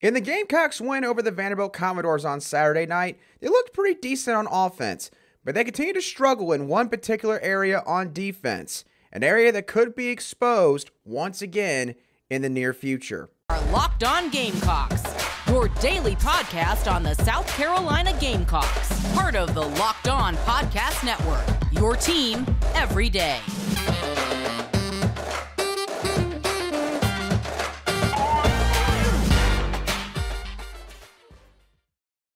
In the Gamecocks' win over the Vanderbilt Commodores on Saturday night, they looked pretty decent on offense, but they continue to struggle in one particular area on defense, an area that could be exposed once again in the near future. Our Locked On Gamecocks, your daily podcast on the South Carolina Gamecocks, part of the Locked On Podcast Network, your team every day.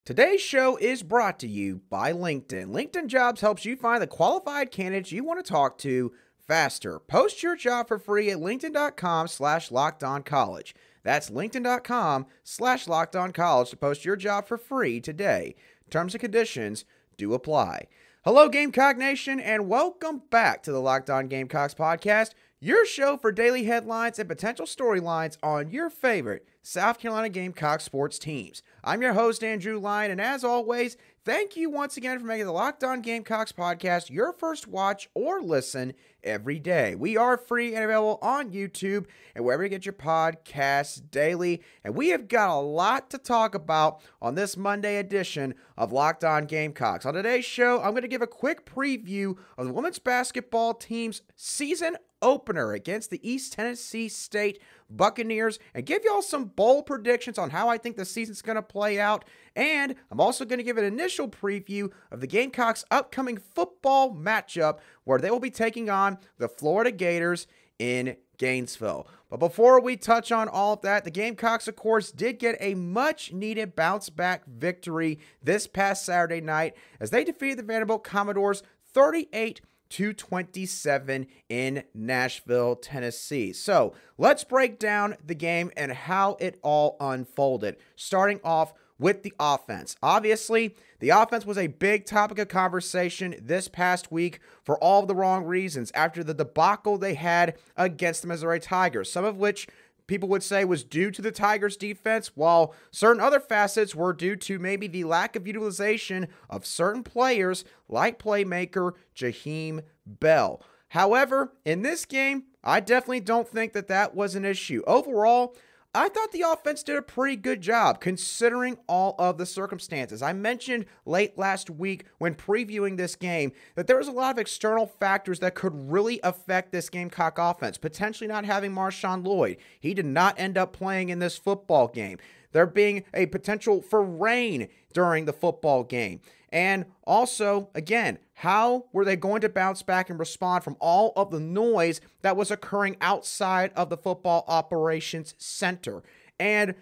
Today's show is brought to you by LinkedIn. LinkedIn Jobs helps you find the qualified candidates you want to talk to faster. Post your job for free at linkedin.com/lockedoncollege. That's linkedin.com/lockedoncollege to post your job for free today. Terms and conditions do apply. Hello, Gamecock Nation, and welcome back to the Locked On Gamecocks podcast, your show for daily headlines and potential storylines on your favorite South Carolina Gamecock sports teams. I'm your host, Andrew Lyon, and as always, thank you once again for making the Locked On Gamecocks podcast your first watch or listen every day. We are free and available on YouTube and wherever you get your podcasts daily, and we have got a lot to talk about on this Monday edition of Locked On Gamecocks. On today's show, I'm going to give a quick preview of the women's basketball team's season opener against the East Tennessee State Buccaneers and give y'all some bold predictions on how I think the season's going to play out. And I'm also going to give an initial preview of the Gamecocks' upcoming football matchup where they will be taking on the Florida Gators in Gainesville. But before we touch on all of that, the Gamecocks, of course, did get a much-needed bounce-back victory this past Saturday night as they defeated the Vanderbilt Commodores 38-27 in Nashville, Tennessee. So let's break down the game and how it all unfolded, starting off with the offense. Obviously, the offense was a big topic of conversation this past week for all of the wrong reasons after the debacle they had against the Missouri Tigers, some of which people would say was due to the Tigers' defense, while certain other facets were due to maybe the lack of utilization of certain players like playmaker Jaheim Bell. However, in this game, I definitely don't think that that was an issue. Overall, I thought the offense did a pretty good job considering all of the circumstances. I mentioned late last week when previewing this game that there was a lot of external factors that could really affect this Gamecock offense, potentially not having Marshawn Lloyd. He did not end up playing in this football game. There being a potential for rain during the football game. And also, again, how were they going to bounce back and respond from all of the noise that was occurring outside of the football operations center? And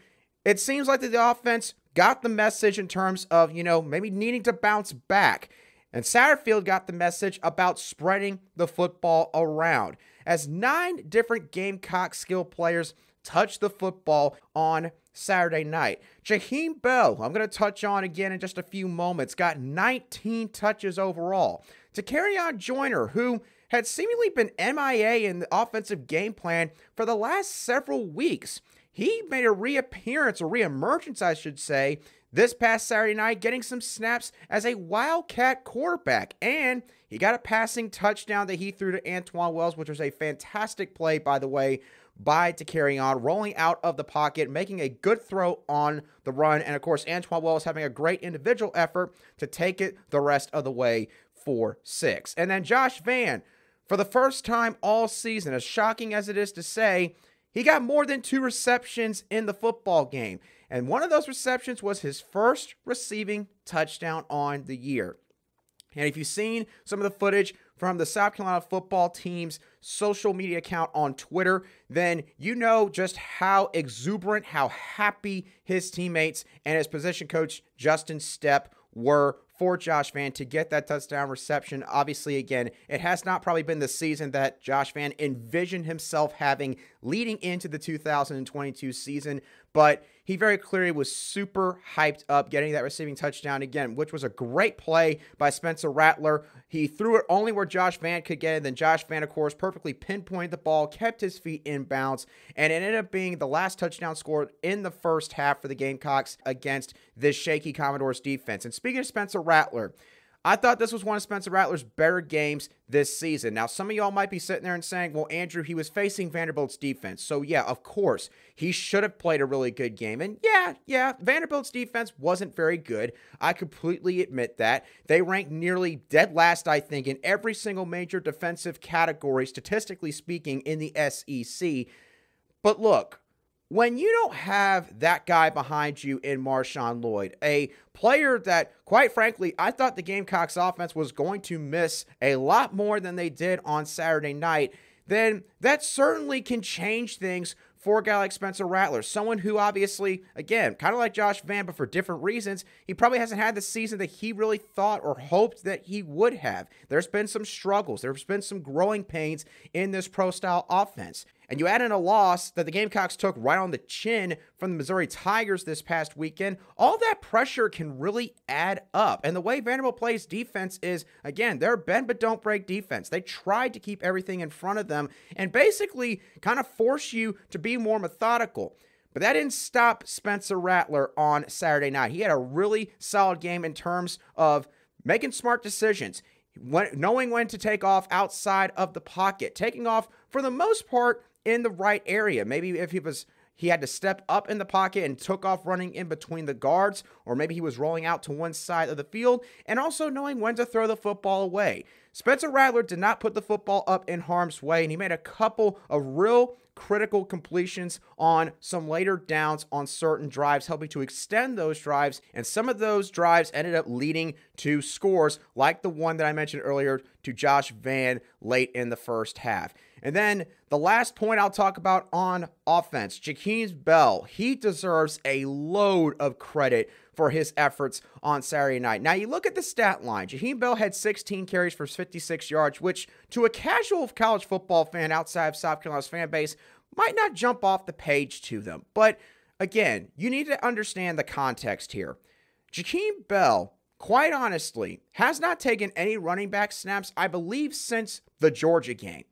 it seems like the offense got the message in terms of, maybe needing to bounce back. And Satterfield got the message about spreading the football around, as 9 different Gamecock skill players touched the football on Saturday night. Jaheim Bell, I'm going to touch on again in just a few moments, got 19 touches overall. Takarion Joyner, who had seemingly been MIA in the offensive game plan for the last several weeks, he made a reappearance, or reemergence, I should say, this past Saturday night, getting some snaps as a Wildcat quarterback. And he got a passing touchdown that he threw to Antoine Wells, which was a fantastic play, by the way, by Takarion, rolling out of the pocket, making a good throw on the run. And, of course, Antoine Wells having a great individual effort to take it the rest of the way for 6. And then Josh Vann, for the first time all season, as shocking as it is to say, he got more than 2 receptions in the football game. And one of those receptions was his first receiving touchdown on the year. And if you've seen some of the footage from the South Carolina football team's social media account on Twitter, then you know just how exuberant, how happy his teammates and his position coach, Justin Stepp, were for Josh Vann to get that touchdown reception. Obviously, again, it has not probably been the season that Josh Vann envisioned himself having leading into the 2022 season, but he very clearly was super hyped up getting that receiving touchdown again, which was a great play by Spencer Rattler. He threw it only where Josh Vann could get it. Then Josh Vann, of course, perfectly pinpointed the ball, kept his feet in bounds, and it ended up being the last touchdown scored in the first half for the Gamecocks against this shaky Commodores defense. And speaking of Spencer Rattler, I thought this was one of Spencer Rattler's better games this season. Now, some of y'all might be sitting there and saying, well, Andrew, he was facing Vanderbilt's defense. So, yeah, of course, he should have played a really good game. And yeah, Vanderbilt's defense wasn't very good. I completely admit that. They ranked nearly dead last, I think, in every single major defensive category, statistically speaking, in the SEC. But look, when you don't have that guy behind you in Marshawn Lloyd, a player that, quite frankly, I thought the Gamecocks offense was going to miss a lot more than they did on Saturday night, then that certainly can change things for a guy like Spencer Rattler, someone who obviously, again, kind of like Josh Vann, but for different reasons, he probably hasn't had the season that he really thought or hoped that he would have. There's been some struggles. There's been some growing pains in this pro-style offense. And you add in a loss that the Gamecocks took right on the chin from the Missouri Tigers this past weekend, all that pressure can really add up. And the way Vanderbilt plays defense is, again, they're bend but don't break defense. They tried to keep everything in front of them and basically kind of force you to be more methodical. But that didn't stop Spencer Rattler on Saturday night. He had a really solid game in terms of making smart decisions, knowing when to take off outside of the pocket, taking off for the most part in the right area. Maybe if he had to step up in the pocket and took off running in between the guards, or maybe he was rolling out to one side of the field, and also knowing when to throw the football away. Spencer Rattler did not put the football up in harm's way, and he made a couple of real critical completions on some later downs on certain drives, helping to extend those drives, and some of those drives ended up leading to scores like the one that I mentioned earlier to Josh Vann late in the first half. And then the last point I'll talk about on offense, Jaheim Bell, he deserves a load of credit for his efforts on Saturday night. Now, you look at the stat line. Jaheim Bell had 16 carries for 56 yards, which to a casual college football fan outside of South Carolina's fan base might not jump off the page to them. But again, you need to understand the context here. Jaheim Bell, quite honestly, has not taken any running back snaps, I believe, since the Georgia game.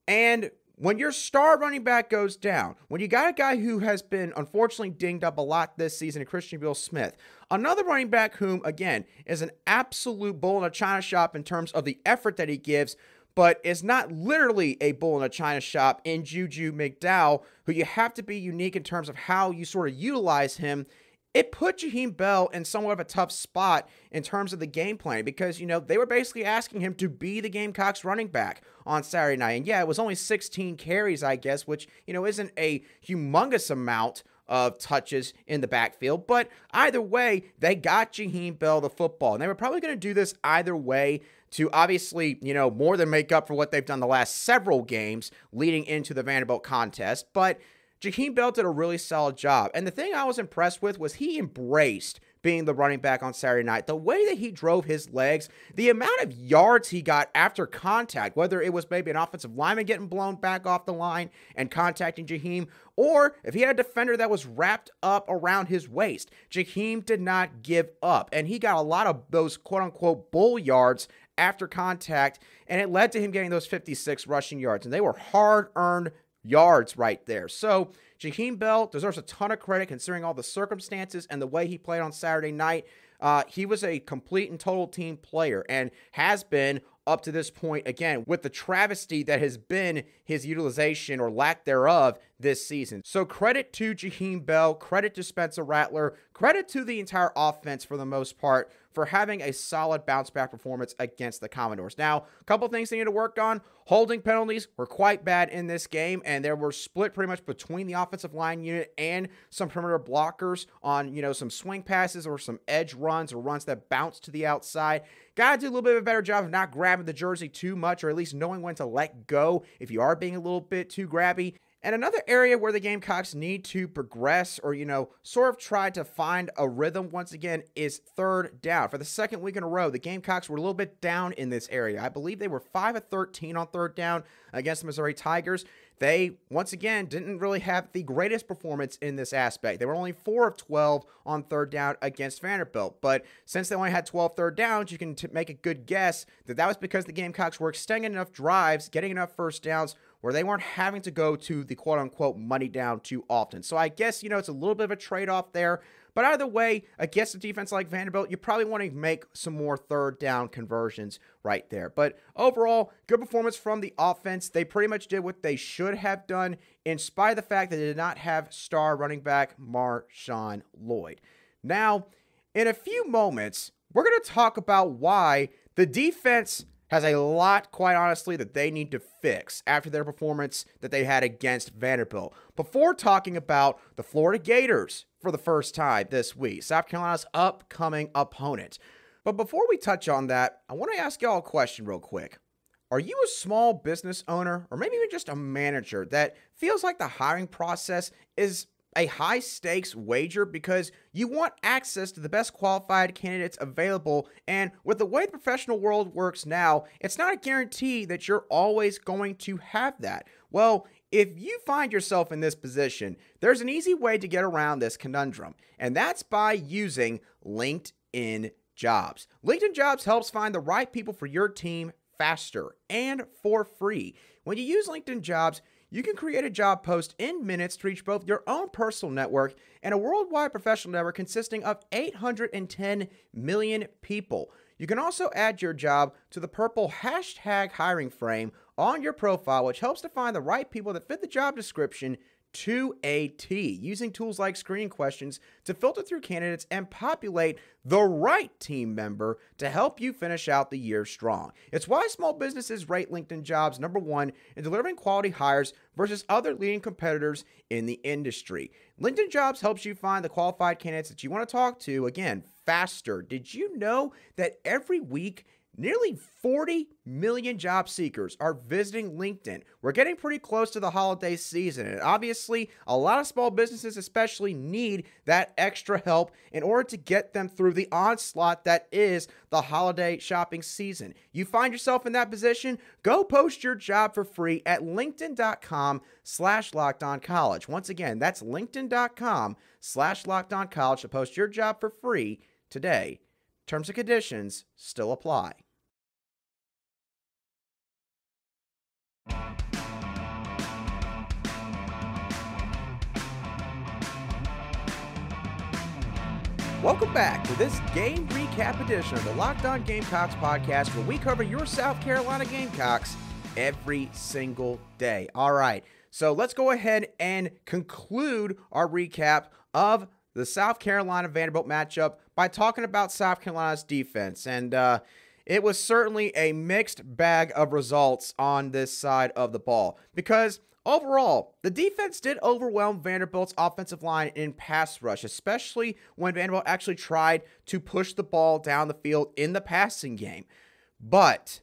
And when your star running back goes down, when you got a guy who has been unfortunately dinged up a lot this season, Christian Beal-Smith, another running back whom, again, is an absolute bull in a china shop in terms of the effort that he gives, but is not literally a bull in a china shop in Juju McDowell, who you have to be unique in terms of how you sort of utilize him. It put Jaheim Bell in somewhat of a tough spot in terms of the game plan because, they were basically asking him to be the Gamecocks running back on Saturday night. And yeah, it was only 16 carries, I guess, which, isn't a humongous amount of touches in the backfield. But either way, they got Jaheim Bell the football. And they were probably going to do this either way to obviously, more than make up for what they've done the last several games leading into the Vanderbilt contest. But Jaheim Bell did a really solid job. And the thing I was impressed with was he embraced being the running back on Saturday night. The way that he drove his legs, the amount of yards he got after contact, whether it was maybe an offensive lineman getting blown back off the line and contacting Jaheim, or if he had a defender that was wrapped up around his waist, Jaheim did not give up. And he got a lot of those quote-unquote bull yards after contact, and it led to him getting those 56 rushing yards. And they were hard-earned yards right there. So Jaheim Bell deserves a ton of credit considering all the circumstances and the way he played on Saturday night. He was a complete and total team player and has been up to this point, again, with the travesty that has been his utilization or lack thereof this season. So credit to Jaheim Bell, credit to Spencer Rattler, credit to the entire offense for the most part for having a solid bounce back performance against the Commodores. Now, a couple things they need to work on. Holding penalties were quite bad in this game, and they were split pretty much between the offensive line unit and some perimeter blockers on, some swing passes or some edge runs or runs that bounce to the outside. Got to do a little bit of a better job of not grabbing the jersey too much, or at least knowing when to let go if you are being a little bit too grabby. And another area where the Gamecocks need to progress or, sort of try to find a rhythm once again is third down. For the second week in a row, the Gamecocks were a little bit down in this area. I believe they were 5 of 13 on third down against the Missouri Tigers. They, once again, didn't really have the greatest performance in this aspect. They were only 4 of 12 on third down against Vanderbilt. But since they only had 12 third downs, you can make a good guess that that was because the Gamecocks were extending enough drives, getting enough first downs, where they weren't having to go to the quote-unquote money down too often. So I guess, it's a little bit of a trade-off there. But either way, against a defense like Vanderbilt, you probably want to make some more third down conversions right there. But overall, good performance from the offense. They pretty much did what they should have done, in spite of the fact that they did not have star running back Marshawn Lloyd. Now, in a few moments, we're going to talk about why the defense has a lot, quite honestly, that they need to fix after their performance that they had against Vanderbilt. Before talking about the Florida Gators for the first time this week, South Carolina's upcoming opponent. But before we touch on that, I want to ask y'all a question real quick. Are you a small business owner, or maybe even just a manager, that feels like the hiring process is a high-stakes wager because you want access to the best qualified candidates available, and with the way the professional world works now, it's not a guarantee that you're always going to have that? Well, if you find yourself in this position, there's an easy way to get around this conundrum, and that's by using LinkedIn Jobs. LinkedIn Jobs helps find the right people for your team faster and for free. When you use LinkedIn Jobs, you can create a job post in minutes to reach both your own personal network and a worldwide professional network consisting of 810 million people. You can also add your job to the purple hashtag hiring frame on your profile, which helps to find the right people that fit the job description to a T, using tools like screening questions to filter through candidates and populate the right team member to help you finish out the year strong. It's why small businesses rate LinkedIn Jobs #1 in delivering quality hires versus other leading competitors in the industry. LinkedIn Jobs helps you find the qualified candidates that you want to talk to, again, faster. Did you know that every week, nearly 40 million job seekers are visiting LinkedIn? We're getting pretty close to the holiday season, and obviously, a lot of small businesses especially need that extra help in order to get them through the onslaught that is the holiday shopping season. You find yourself in that position? Go post your job for free at linkedin.com/lockedoncollege. Once again, that's linkedin.com/lockedoncollege to post your job for free today. Terms and conditions still apply. Welcome back to this game recap edition of the Locked On Gamecocks podcast, where we cover your South Carolina Gamecocks every single day. All right, so let's go ahead and conclude our recap of the South Carolina Vanderbilt matchup by talking about South Carolina's defense. And it was certainly a mixed bag of results on this side of the ball, because overall, the defense did overwhelm Vanderbilt's offensive line in pass rush, especially when Vanderbilt actually tried to push the ball down the field in the passing game. But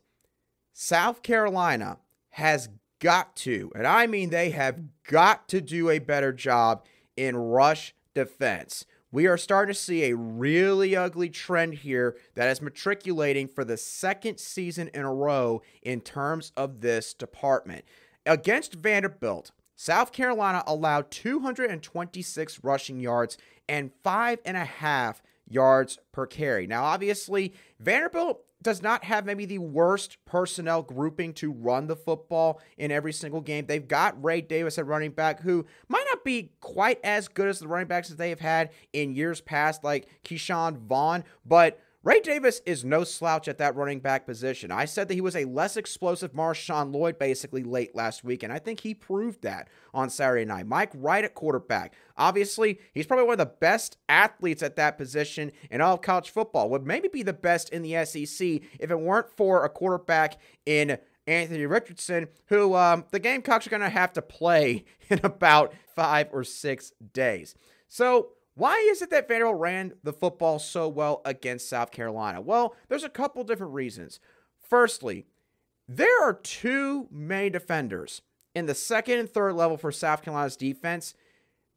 South Carolina has got to, and I mean they have got to, do a better job in rush defense. We are starting to see a really ugly trend here that is matriculating for the second season in a row in terms of this department. Against Vanderbilt, South Carolina allowed 226 rushing yards and 5.5 yards per carry. Now, obviously, Vanderbilt does not have maybe the worst personnel grouping to run the football in every single game. They've got Ray Davis at running back, who might not be quite as good as the running backs that they have had in years past, like Keyshawn Vaughn, but Ray Davis is no slouch at that running back position. I said that he was a less explosive Marshawn Lloyd basically late last week, and I think he proved that on Saturday night. Mike Wright at quarterback. Obviously, he's probably one of the best athletes at that position in all of college football. Would maybe be the best in the SEC if it weren't for a quarterback in Anthony Richardson, who the Gamecocks are going to have to play in about 5 or 6 days. So, why is it that Vanderbilt ran the football so well against South Carolina? Well, there's a couple different reasons. Firstly, there are too many defenders in the second and third level for South Carolina's defense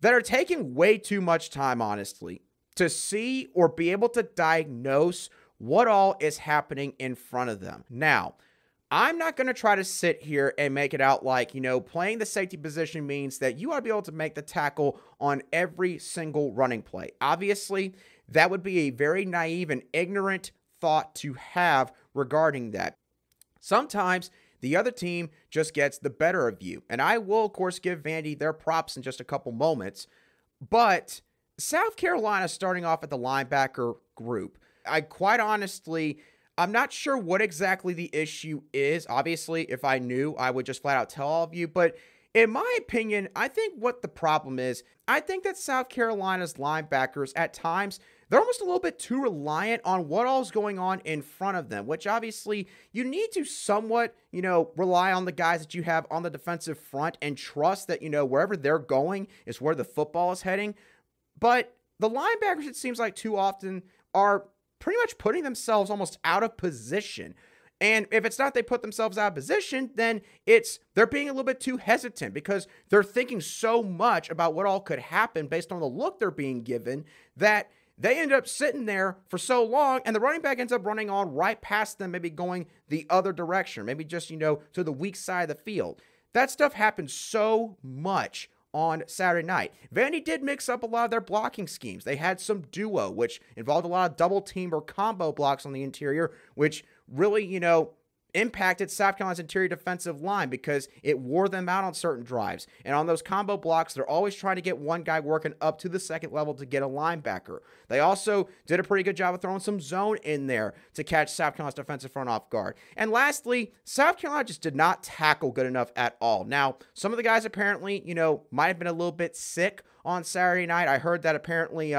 that are taking way too much time, honestly, to see or be able to diagnose what all is happening in front of them. Now, I'm not going to try to sit here and make it out like, playing the safety position means that you ought to be able to make the tackle on every single running play. Obviously, that would be a very naive and ignorant thought to have regarding that. Sometimes the other team just gets the better of you. And I will, of course, give Vandy their props in just a couple moments. But South Carolina starting off at the linebacker group, I'm not sure what exactly the issue is. Obviously, if I knew, I would just flat out tell all of you. But in my opinion, I think what the problem is, I think that South Carolina's linebackers at times, they're almost a little bit too reliant on what all's going on in front of them, which obviously you need to somewhat, rely on the guys that you have on the defensive front and trust that, wherever they're going is where the football is heading. But the linebackers, it seems like too often are pretty much putting themselves almost out of position. And if it's not they put themselves out of position, then they're being a little bit too hesitant because they're thinking so much about what all could happen based on the look they're being given that they end up sitting there for so long, and the running back ends up running on right past them, maybe going the other direction, maybe just, to the weak side of the field. That stuff happens so much on Saturday night. Vandy did mix up a lot of their blocking schemes. They had some duo, which involved a lot of double team or combo blocks on the interior, which really, impacted South Carolina's interior defensive line because it wore them out on certain drives. And on those combo blocks, they're always trying to get one guy working up to the second level to get a linebacker. They also did a pretty good job of throwing some zone in there to catch South Carolina's defensive front off guard. And lastly, South Carolina just did not tackle good enough at all. Now, some of the guys apparently, might have been a little bit sick on Saturday night. I heard that apparently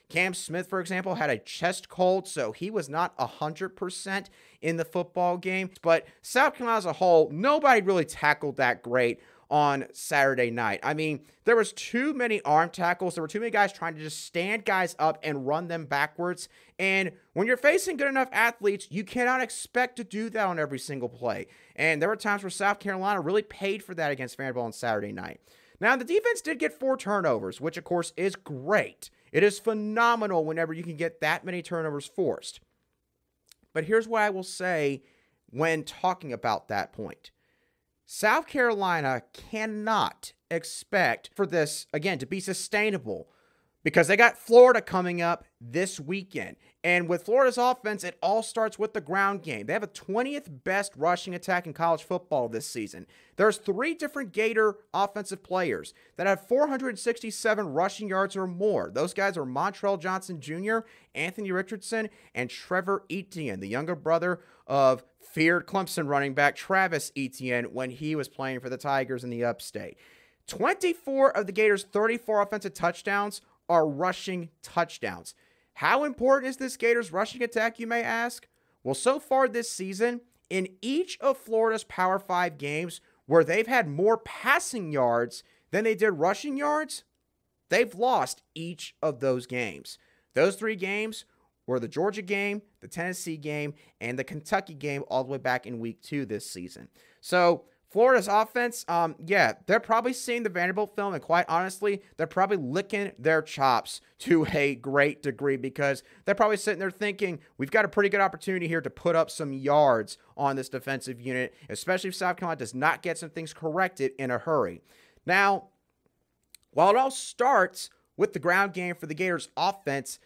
Cam Smith, for example, had a chest cold, so he was not 100% in the football game. But South Carolina as a whole, nobody really tackled that great on Saturday night. I mean, there was too many arm tackles. There were too many guys trying to just stand guys up and run them backwards. And when you're facing good enough athletes, you cannot expect to do that on every single play. And there were times where South Carolina really paid for that against Vanderbilt on Saturday night. Now, the defense did get 4 turnovers, which, of course, is great. It is phenomenal whenever you can get that many turnovers forced. But here's what I will say when talking about that point. South Carolina cannot expect for this, again, to be sustainable because they got Florida coming up this weekend. And with Florida's offense, it all starts with the ground game. They have a 20th best rushing attack in college football this season. There's 3 different Gator offensive players that have 467 rushing yards or more. Those guys are Montrell Johnson Jr., Anthony Richardson, and Trevor Etienne, the younger brother of feared Clemson running back Travis Etienne when he was playing for the Tigers in the upstate. 24 of the Gators' 34 offensive touchdowns are rushing touchdowns. How important is this Gators rushing attack, you may ask? Well, so far this season, in each of Florida's Power 5 games where they've had more passing yards than they did rushing yards, they've lost each of those games. Those 3 games were the Georgia game, the Tennessee game, and the Kentucky game all the way back in week 2 this season. So Florida's offense, they're probably seeing the Vanderbilt film, and quite honestly, they're probably licking their chops to a great degree because they're probably sitting there thinking, we've got a pretty good opportunity here to put up some yards on this defensive unit, especially if South Carolina does not get some things corrected in a hurry. Now, while it all starts with the ground game for the Gators offense,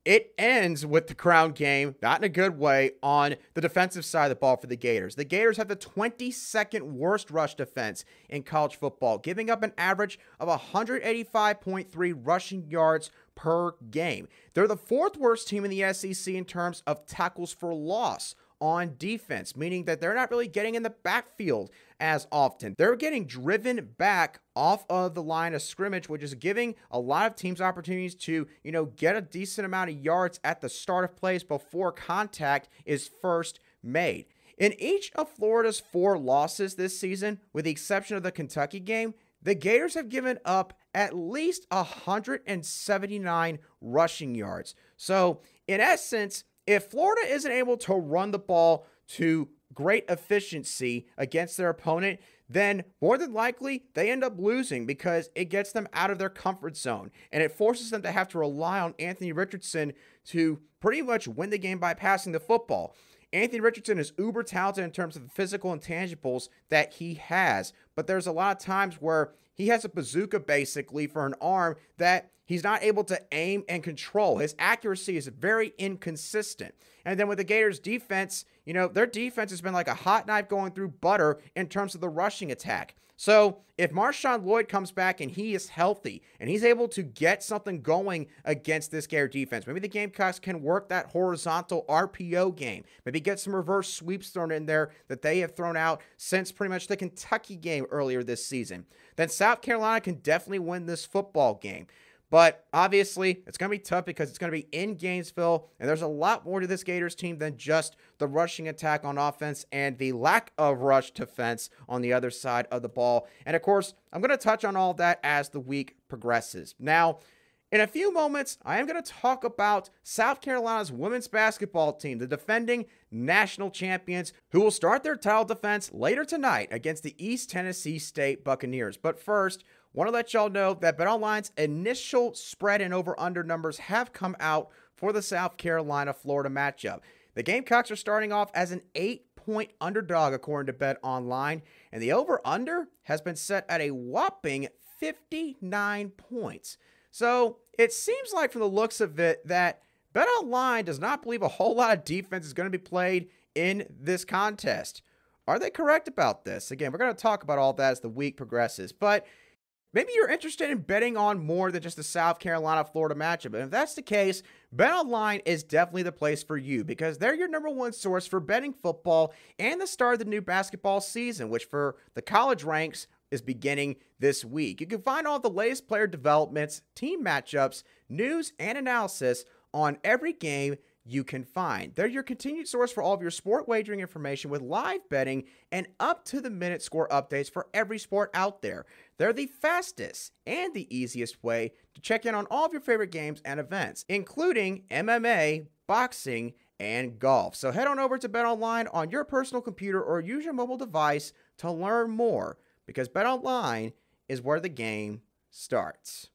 it ends with the ground game, not in a good way, on the defensive side of the ball for the Gators. The Gators have the 22nd worst rush defense in college football, giving up an average of 185.3 rushing yards per game. They're the 4th worst team in the SEC in terms of tackles for loss on defense, meaning that they're not really getting in the backfield as often. They're getting driven back off of the line of scrimmage, which is giving a lot of teams opportunities to, get a decent amount of yards at the start of plays before contact is first made. In each of Florida's 4 losses this season, with the exception of the Kentucky game, the Gators have given up at least 179 rushing yards. So, in essence, if Florida isn't able to run the ball to great efficiency against their opponent, then more than likely they end up losing because it gets them out of their comfort zone and it forces them to have to rely on Anthony Richardson to pretty much win the game by passing the football. Anthony Richardson is uber talented in terms of the physical intangibles that he has, but there's a lot of times where he has a bazooka basically for an arm that He's not able to aim and control. His accuracy is very inconsistent. And then with the Gators defense, their defense has been like a hot knife going through butter in terms of the rushing attack. So if Marshawn Lloyd comes back and he is healthy and he's able to get something going against this Gator defense, maybe the Gamecocks can work that horizontal RPO game, maybe get some reverse sweeps thrown in there that they have thrown out since pretty much the Kentucky game earlier this season, then South Carolina can definitely win this football game. But obviously, it's going to be tough because it's going to be in Gainesville, and there's a lot more to this Gators team than just the rushing attack on offense and the lack of rush defense on the other side of the ball. And of course, I'm going to touch on all that as the week progresses. Now, in a few moments, I am going to talk about South Carolina's women's basketball team, the defending national champions, who will start their title defense later tonight against the East Tennessee State Buccaneers. But first, want to let y'all know that BetOnline's initial spread and over-under numbers have come out for the South Carolina-Florida matchup. The Gamecocks are starting off as an 8-point underdog according to BetOnline, and the over-under has been set at a whopping 59 points. So it seems like from the looks of it that BetOnline does not believe a whole lot of defense is going to be played in this contest. Are they correct about this? Again, we're going to talk about all that as the week progresses, but maybe you're interested in betting on more than just the South Carolina-Florida matchup. And if that's the case, BetOnline is definitely the place for you because they're your number one source for betting football and the start of the new basketball season, which for the college ranks is beginning this week. You can find all the latest player developments, team matchups, news, and analysis on every game you can find. They're your continued source for all of your sport wagering information with live betting and up-to-the-minute score updates for every sport out there. They're the fastest and the easiest way to check in on all of your favorite games and events, including MMA, boxing, and golf. So head on over to BetOnline on your personal computer or use your mobile device to learn more, because BetOnline is where the game starts.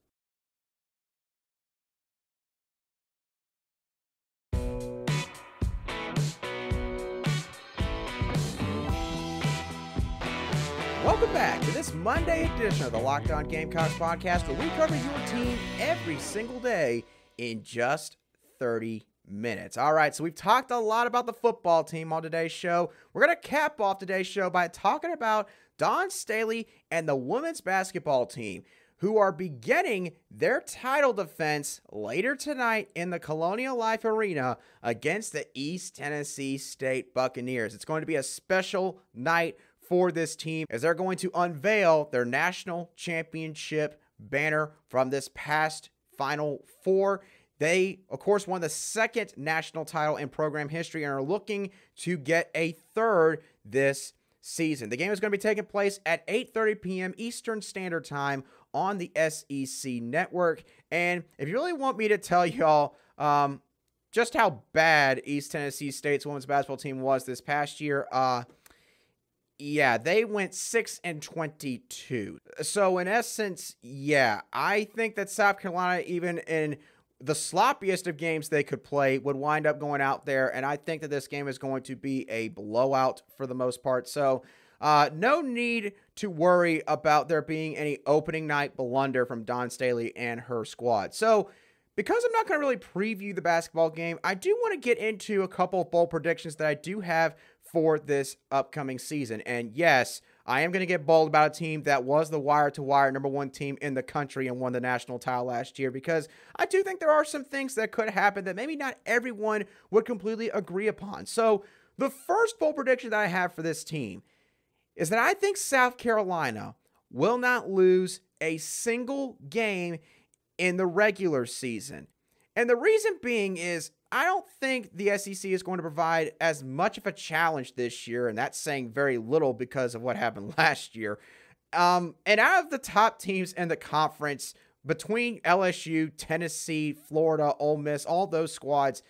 Welcome back to this Monday edition of the Locked On Gamecocks podcast, where we cover your team every single day in just 30 minutes. All right, so we've talked a lot about the football team on today's show. We're going to cap off today's show by talking about Dawn Staley and the women's basketball team, who are beginning their title defense later tonight in the Colonial Life Arena against the East Tennessee State Buccaneers. It's going to be a special night for this team as they're going to unveil their national championship banner from this past Final Four. They, of course, won the second national title in program history and are looking to get a third this season. The game is going to be taking place at 8:30 p.m. Eastern Standard Time on the SEC Network. And if you really want me to tell y'all just how bad East Tennessee State's women's basketball team was this past year, yeah, they went 6-22. So in essence, yeah, I think that South Carolina, even in the sloppiest of games they could play, would wind up going out there. And I think that this game is going to be a blowout for the most part. So no need to worry about there being any opening night blunder from Dawn Staley and her squad. So because I'm not going to really preview the basketball game, I do want to get into a couple of bold predictions that I do have for this upcoming season. And yes, I am going to get bold about a team that was the wire-to-wire number one team in the country and won the national title last year, because I do think there are some things that could happen that maybe not everyone would completely agree upon. So the first bold prediction that I have for this team is that I think South Carolina will not lose a single game in the regular season. And the reason being is I don't think the SEC is going to provide as much of a challenge this year, and that's saying very little because of what happened last year. And out of the top teams in the conference, between LSU, Tennessee, Florida, Ole Miss, all those squads,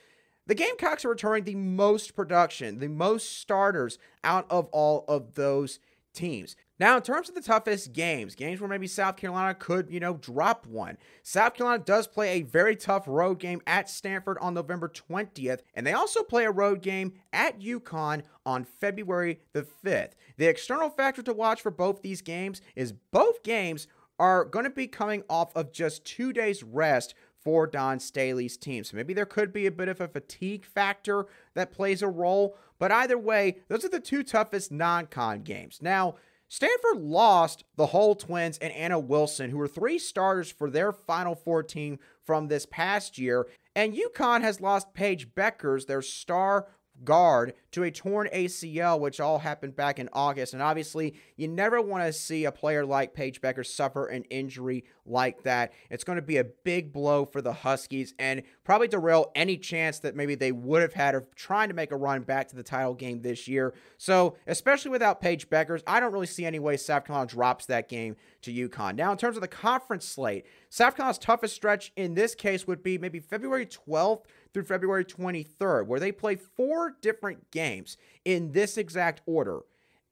the Gamecocks are returning the most production, the most starters out of all of those teams. Now, in terms of the toughest games where maybe South Carolina could, drop one. South Carolina does play a very tough road game at Stanford on November 20th, and they also play a road game at UConn on February the 5th. The external factor to watch for both these games is both games are going to be coming off of just 2 days rest for Dawn Staley's team. So maybe there could be a bit of a fatigue factor that plays a role. But either way, those are the 2 toughest non-con games. Now, Stanford lost the Hull twins and Anna Wilson, who were 3 starters for their Final Four team from this past year. And UConn has lost Paige Beckers, their star guard, to a torn ACL, which all happened back in August. And obviously, you never want to see a player like Paige Beckers suffer an injury like that. It's going to be a big blow for the Huskies and probably derail any chance that maybe they would have had of trying to make a run back to the title game this year. So, especially without Paige Beckers, I don't really see any way South Carolina drops that game to UConn. Now, in terms of the conference slate, South Carolina's toughest stretch in this case would be maybe February 12th through February 23rd, where they play 4 different games in this exact order.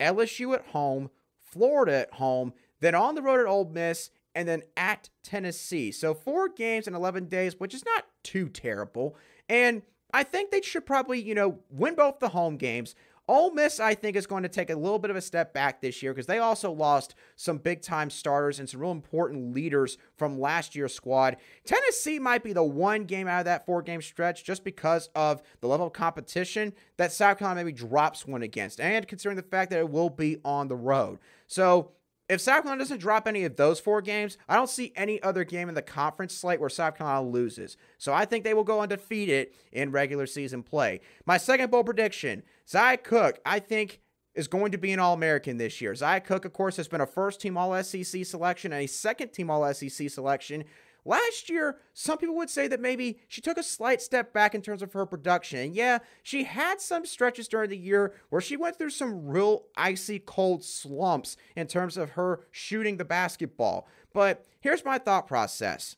LSU at home, Florida at home, then on the road at Ole Miss, and then at Tennessee. So 4 games in 11 days, which is not too terrible. And I think they should probably, win both the home games. Ole Miss, I think, is going to take a little bit of a step back this year because they also lost some big-time starters and some real important leaders from last year's squad. Tennessee might be the one game out of that 4-game stretch just because of the level of competition that South Carolina maybe drops one against, and considering the fact that it will be on the road. So if South Carolina doesn't drop any of those 4 games, I don't see any other game in the conference slate where South Carolina loses. So I think they will go undefeated in regular season play. My second bold prediction, Zia Cooke, I think, is going to be an All-American this year. Zia Cooke, of course, has been a first-team All-SEC selection and a second-team All-SEC selection. Last year, some people would say that maybe she took a slight step back in terms of her production. And yeah, she had some stretches during the year where she went through some real icy cold slumps in terms of her shooting the basketball. But here's my thought process.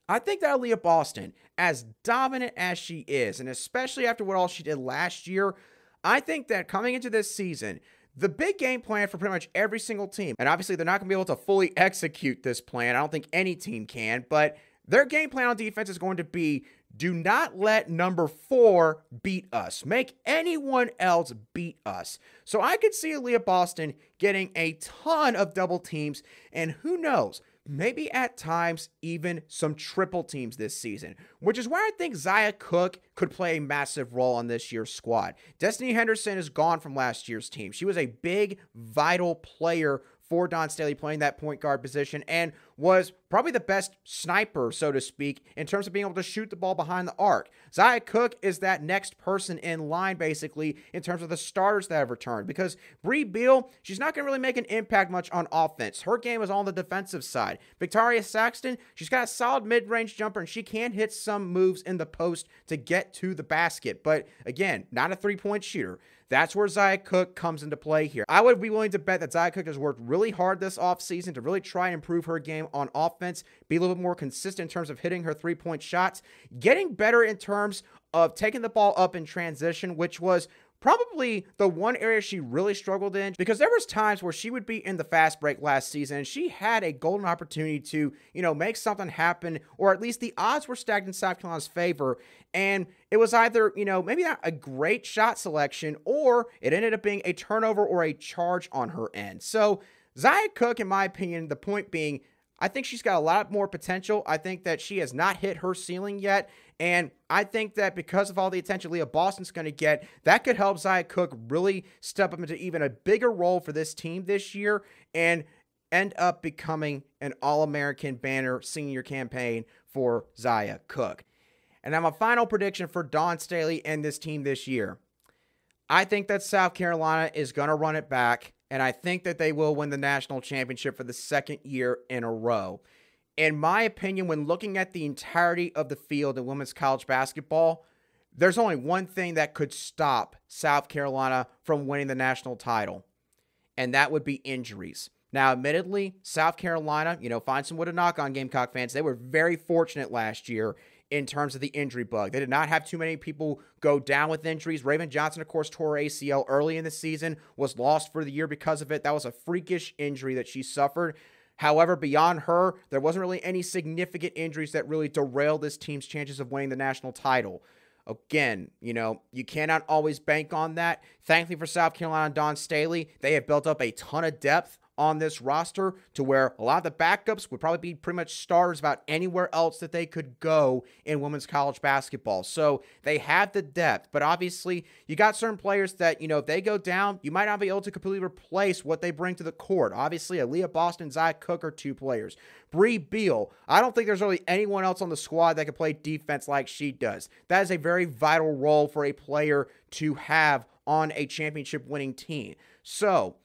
I think that Aaliyah Boston, as dominant as she is, and especially after what all she did last year, I think that coming into this season, the big game plan for pretty much every single team, and obviously they're not going to be able to fully execute this plan. I don't think any team can, but their game plan on defense is going to be, do not let number 4 beat us. Make anyone else beat us. So I could see Aaliyah Boston getting a ton of double teams, and who knows, maybe at times even some triple teams this season, which is where I think Zia Cooke could play a massive role on this year's squad. Destiny Henderson is gone from last year's team. She was a big, vital player for Dawn Staley playing that point guard position and was probably the best sniper, so to speak, in terms of being able to shoot the ball behind the arc. Zia Cooke is that next person in line, basically, in terms of the starters that have returned, because Bree Beal, she's not going to really make an impact much on offense. Her game is on the defensive side. Victoria Saxton, she's got a solid mid-range jumper, and she can hit some moves in the post to get to the basket, but again, not a three-point shooter. That's where Zia Cooke comes into play here. I would be willing to bet that Zia Cooke has worked really hard this offseason to really try and improve her game on offense, be a little bit more consistent in terms of hitting her three-point shots, getting better in terms of taking the ball up in transition, which was probably the one area she really struggled in, because there was times where she would be in the fast break last season and she had a golden opportunity to, make something happen, or at least the odds were stacked in South Carolina's favor. And it was either, maybe not a great shot selection, or it ended up being a turnover or a charge on her end. So Zia Cooke, in my opinion, the point being, I think she's got a lot more potential. I think that she has not hit her ceiling yet. And I think that because of all the attention Aaliyah Boston's going to get, that could help Zia Cooke really step up into even a bigger role for this team this year and end up becoming an All-American banner senior campaign for Zia Cooke. And now my final prediction for Dawn Staley and this team this year. I think that South Carolina is going to run it back, and I think that they will win the national championship for the second year in a row. In my opinion, when looking at the entirety of the field in women's college basketball, there's only one thing that could stop South Carolina from winning the national title, and that would be injuries. Now, admittedly, South Carolina, find some wood to knock on Gamecock fans. They were very fortunate last year in terms of the injury bug. They did not have too many people go down with injuries. Raven Johnson, of course, tore her ACL early in the season, was lost for the year because of it. That was a freakish injury that she suffered. However, beyond her, there wasn't really any significant injuries that really derailed this team's chances of winning the national title. Again, you cannot always bank on that. Thankfully for South Carolina and Dawn Staley, they have built up a ton of depth on this roster to where a lot of the backups would probably be pretty much starters about anywhere else that they could go in women's college basketball. So they have the depth, but obviously you got certain players that, if they go down, you might not be able to completely replace what they bring to the court. Obviously, Aaliyah Boston, Zia Cook are two players. Bree Beal, I don't think there's really anyone else on the squad that can play defense like she does. That is a very vital role for a player to have on a championship winning team. So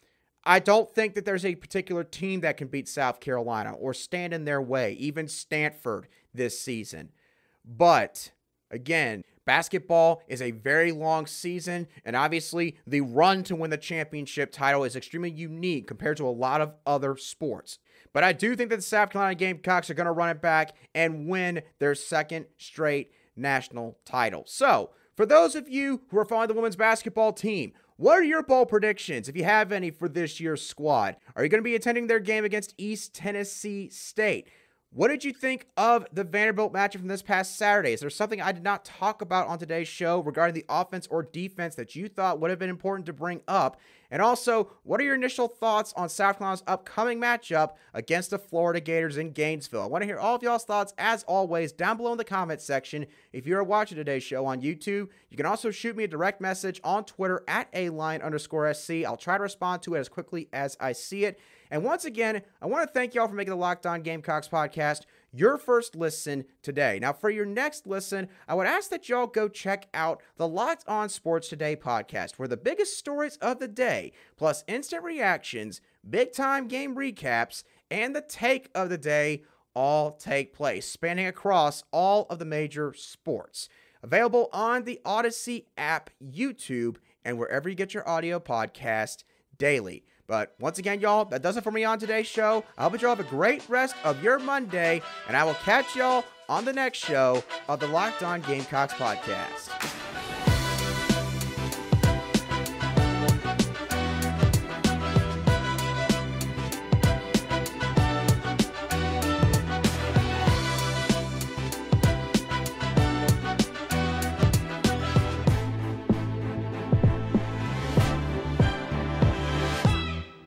I don't think that there's a particular team that can beat South Carolina or stand in their way, even Stanford this season. But again, basketball is a very long season, and obviously the run to win the championship title is extremely unique compared to a lot of other sports. But I do think that the South Carolina Gamecocks are going to run it back and win their second straight national title. So, for those of you who are following the women's basketball team, what are your bold predictions, if you have any, for this year's squad? Are you going to be attending their game against East Tennessee State? What did you think of the Vanderbilt matchup from this past Saturday? Is there something I did not talk about on today's show regarding the offense or defense that you thought would have been important to bring up? And also, what are your initial thoughts on South Carolina's upcoming matchup against the Florida Gators in Gainesville? I want to hear all of y'all's thoughts, as always, down below in the comments section. If you're watching today's show on YouTube, you can also shoot me a direct message on Twitter at @aline_SC. I'll try to respond to it as quickly as I see it. And once again, I want to thank y'all for making the Locked On Gamecocks podcast your first listen today. Now, for your next listen, I would ask that y'all go check out the Locked On Sports Today podcast, where the biggest stories of the day, plus instant reactions, big-time game recaps, and the take of the day all take place, spanning across all of the major sports. Available on the Odyssey app, YouTube, and wherever you get your audio podcast daily. But once again, y'all, that does it for me on today's show. I hope y'all have a great rest of your Monday, and I will catch y'all on the next show of the Locked On Gamecocks podcast.